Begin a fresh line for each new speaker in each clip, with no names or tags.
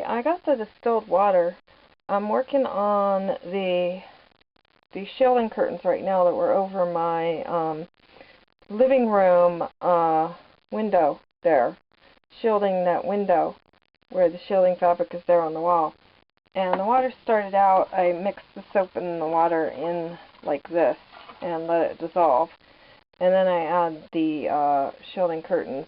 Okay, I got the distilled water. I'm working on the shielding curtains right now that were over my living room window there, shielding that window where the shielding fabric is there on the wall. And the water started out, I mixed the soap and the water in like this and let it dissolve. And then I add the shielding curtains.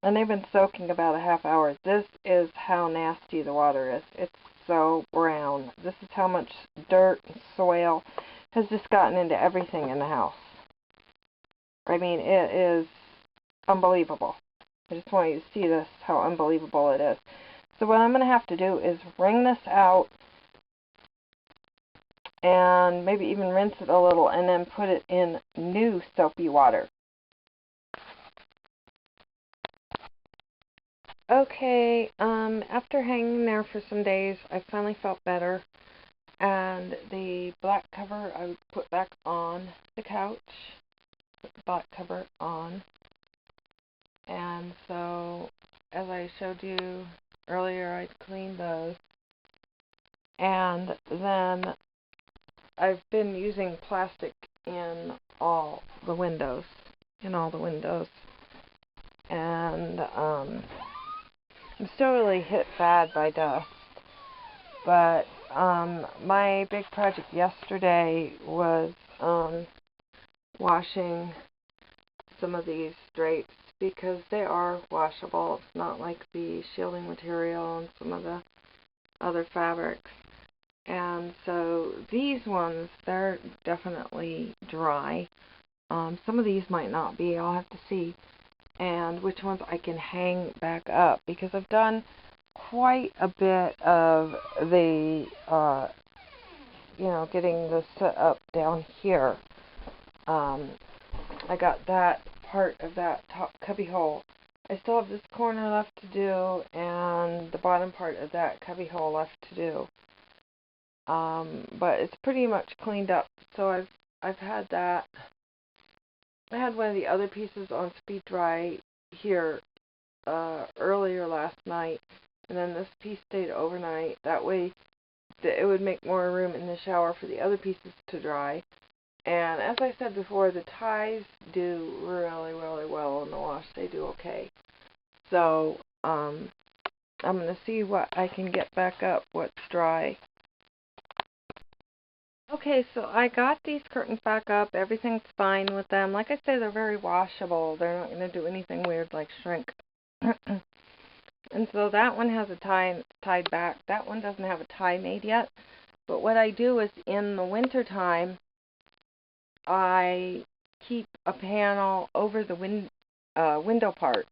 And they've been soaking about a half hour. This is how nasty the water is. It's so brown. This is how much dirt and soil has just gotten into everything in the house. I mean, it is unbelievable. I just want you to see this, how unbelievable it is. So what I'm going to have to do is wring this out and maybe even rinse it a little and then put it in new soapy water. Okay, after hanging there for some days, I finally felt better, and the black cover I would put back on the couch, put the black cover on, and so, as I showed you earlier, I'd cleaned those, and then I've been using plastic in all the windows, and I'm still really hit bad by dust, but my big project yesterday was washing some of these drapes because they are washable. It's not like the shielding material and some of the other fabrics. And so these ones, they're definitely dry. Some of these might not be. I'll have to see. And which ones I can hang back up, because I've done quite a bit of the, getting this set up down here. I got that part of that top cubby hole. I still have this corner left to do, and the bottom part of that cubby hole left to do. But it's pretty much cleaned up, so I've had that. I had one of the other pieces on speed dry here earlier last night, and then this piece stayed overnight. That way it would make more room in the shower for the other pieces to dry. And as I said before, the ties do really, really well in the wash. They do okay. So I'm going to see what I can get back up, what's dry. Okay, so I got these curtains back up. Everything's fine with them. Like I say, they're very washable. They're not going to do anything weird like shrink. And so that one has a tie tied back. That one doesn't have a tie made yet. But what I do is in the winter time, I keep a panel over the window part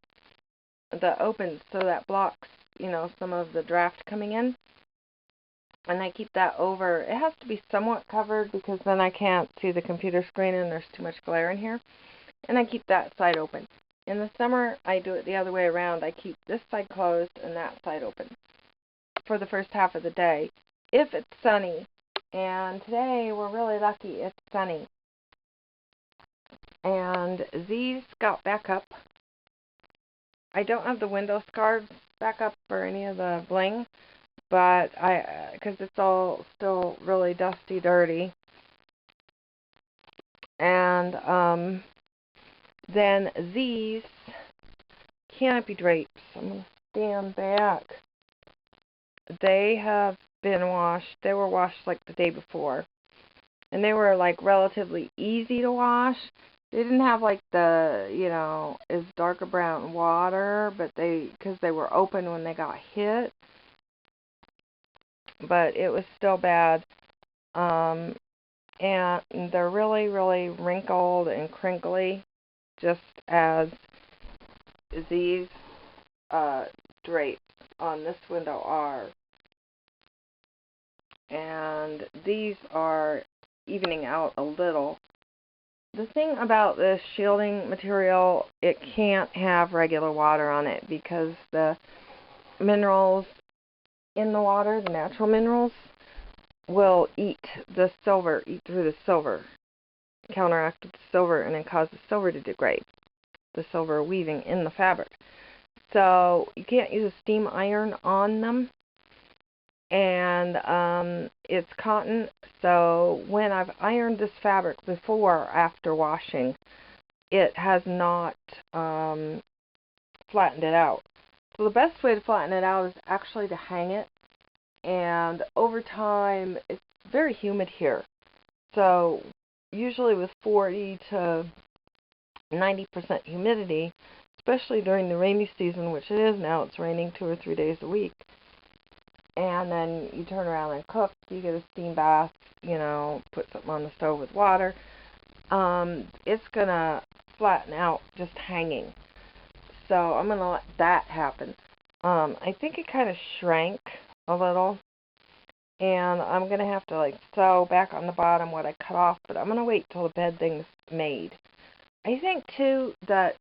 that opens, so that blocks, some of the draft coming in. And I keep that over. It has to be somewhat covered because then I can't see the computer screen and there's too much glare in here. And I keep that side open. In the summer, I do it the other way around. I keep this side closed and that side open for the first half of the day, if it's sunny. And today, we're really lucky it's sunny. And these got back up. I don't have the window scarves back up for any of the bling, but because it's all still really dusty, dirty. And then these canopy drapes, I'm going to stand back. They have been washed. They were washed like the day before. And they were like relatively easy to wash. They didn't have like the, is darker brown water, but because they were open when they got hit. But it was still bad. And they're really, really wrinkled and crinkly, just as these drapes on this window are. And these are evening out a little. The thing about this shielding material, it can't have regular water on it because the minerals in the water, the natural minerals, will eat through the silver, counteract with the silver, and then cause the silver to degrade, the silver weaving in the fabric. so you can't use a steam iron on them. And it's cotton, so when I've ironed this fabric before or after washing, it has not flattened it out. So the best way to flatten it out is actually to hang it, and over time, it's very humid here, so usually with 40 to 90% humidity, especially during the rainy season, which it is now, it's raining 2 or 3 days a week, and then you turn around and cook, you get a steam bath, you know, put something on the stove with water, it's gonna flatten out just hanging. So I'm gonna let that happen. I think it kind of shrank a little, and I'm gonna have to like sew back on the bottom what I cut off, but I'm gonna wait till the bed thing's made. I think too that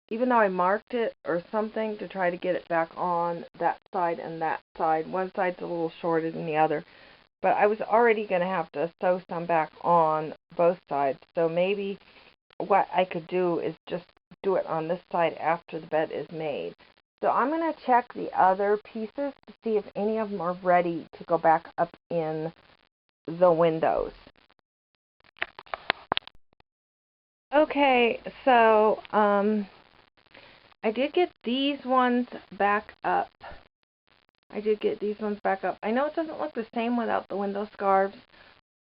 even though I marked it or something to try to get it back on that side and that side, one side's a little shorter than the other, but I was already going to have to sew some back on both sides, so maybe what I could do is just do it on this side after the bed is made. So I'm going to check the other pieces to see if any of them are ready to go back up in the windows. Okay, so I did get these ones back up. I know it doesn't look the same without the window scarves,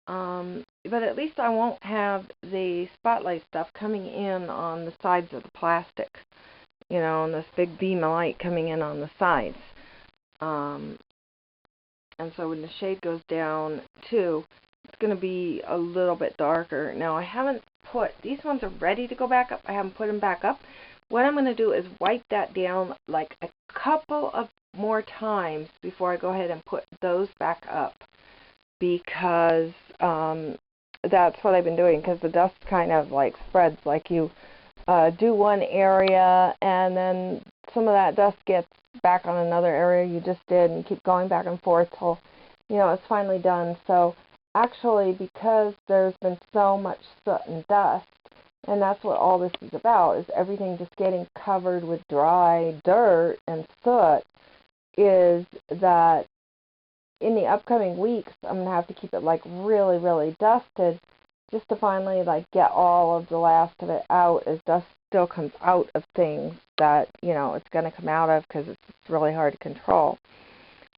but at least I won't have the spotlight stuff coming in on the sides of the plastic, you know, and this big beam of light coming in on the sides. And so when the shade goes down too, it's going to be a little bit darker. Now I haven't put, these ones are ready to go back up. I haven't put them back up. What I'm going to do is wipe that down like a couple of more times before I go ahead and put those back up, because that's what I've been doing, because the dust kind of like spreads, like you do one area and then some of that dust gets back on another area you just did, and you keep going back and forth till, you know, it's finally done. So actually, because there's been so much soot and dust, and that's what all this is about, is everything just getting covered with dry dirt and soot, is that in the upcoming weeks, I'm going to have to keep it like really, really dusted just to finally like get all of the last of it out, as dust still comes out of things that, you know, it's going to come out of because it's really hard to control.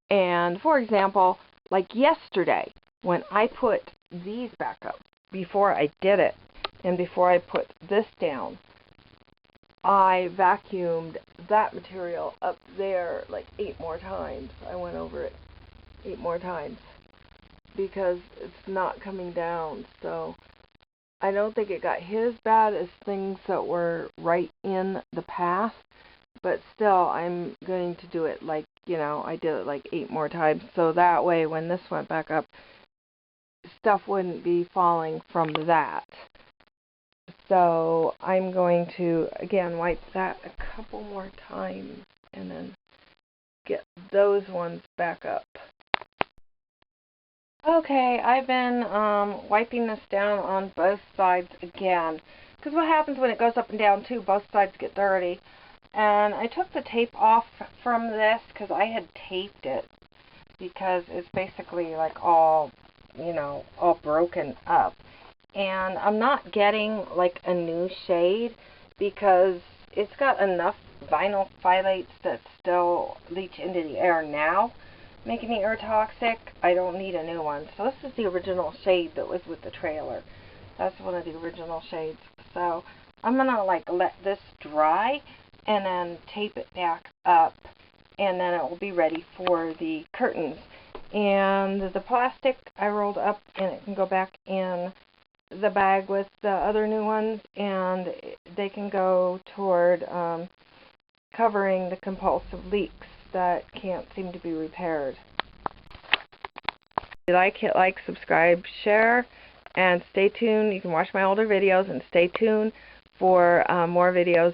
And for example, like yesterday, when I put these back up, before I did it, and before I put this down, I vacuumed that material up there like 8 more times. I went over it 8 more times because it's not coming down. So I don't think it got hit as bad as things that were right in the path, but still I'm going to do it like, you know, I did it like 8 more times, so that way when this went back up, stuff wouldn't be falling from that. So I'm going to, again, wipe that a couple more times and then get those ones back up. Okay, I've been wiping this down on both sides again, because what happens when it goes up and down too, both sides get dirty. And I took the tape off from this because I had taped it, because it's basically like all, you know, all broken up. And I'm not getting like a new shade because it's got enough vinyl phthalates that still leach into the air now, making the air toxic. I don't need a new one. So this is the original shade that was with the trailer. That's one of the original shades. So I'm gonna like let this dry and then tape it back up, and then it will be ready for the curtains. And the plastic I rolled up, and it can go back in the bag with the other new ones, and they can go toward covering the compulsive leaks that can't seem to be repaired. If you like, hit like, subscribe, share, and stay tuned. You can watch my older videos and stay tuned for more videos.